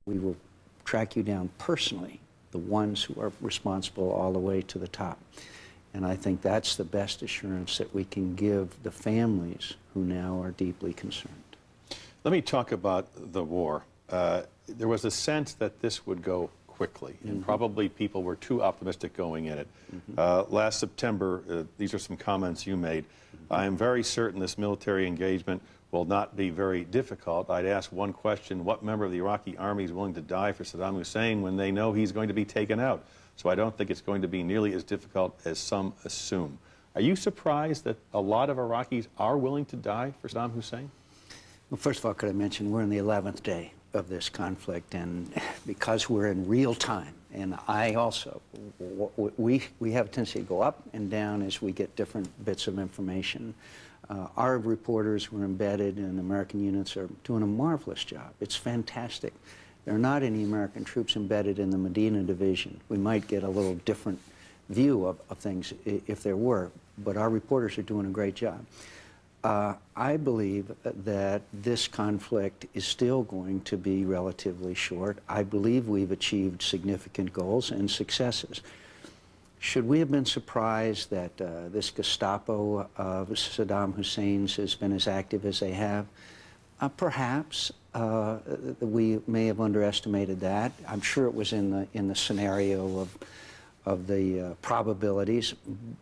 We will track you down personally, the ones who are responsible all the way to the top. And I think that's the best assurance that we can give the families who now are deeply concerned. Let me talk about the war. There was a sense that this would go quickly, and probably people were too optimistic going in it. Last September, these are some comments you made. I am very certain this military engagement will not be very difficult. I'd ask one question: what member of the Iraqi army is willing to die for Saddam Hussein when they know he's going to be taken out? So I don't think it's going to be nearly as difficult as some assume. Are you surprised that a lot of Iraqis are willing to die for Saddam Hussein? Well, first of all, could I mention we're in the 11th day of this conflict, and because we're in real time, and I also, we have a tendency to go up and down as we get different bits of information. Our reporters who are embedded in American units are doing a marvelous job. It's fantastic. There are not any American troops embedded in the Medina division. We might get a little different view of things if there were, but our reporters are doing a great job. I believe that this conflict is still going to be relatively short. I believe we've achieved significant goals and successes. Should we have been surprised that this Gestapo of Saddam Hussein's has been as active as they have? Perhaps. We may have underestimated that. I'm sure it was in the scenario of the probabilities,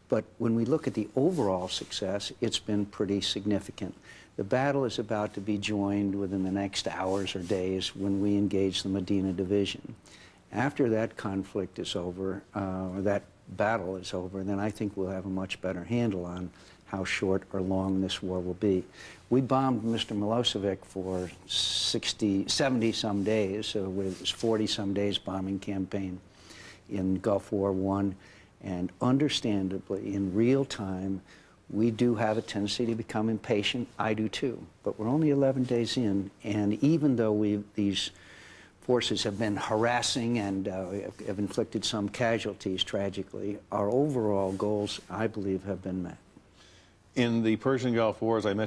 but when we look at the overall success, it's been pretty significant. The battle is about to be joined within the next hours or days when we engage the Medina division. After that conflict is over, or that battle is over, then I think we'll have a much better handle on how short or long this war will be. We bombed Mr. Milosevic for 70-some days, so it was 40-some days bombing campaign in Gulf War I, and understandably, in real time, we do have a tendency to become impatient. I do too, but we're only 11 days in, and even though these forces have been harassing and have inflicted some casualties, tragically, our overall goals, I believe, have been met. In the Persian Gulf War, as I mentioned,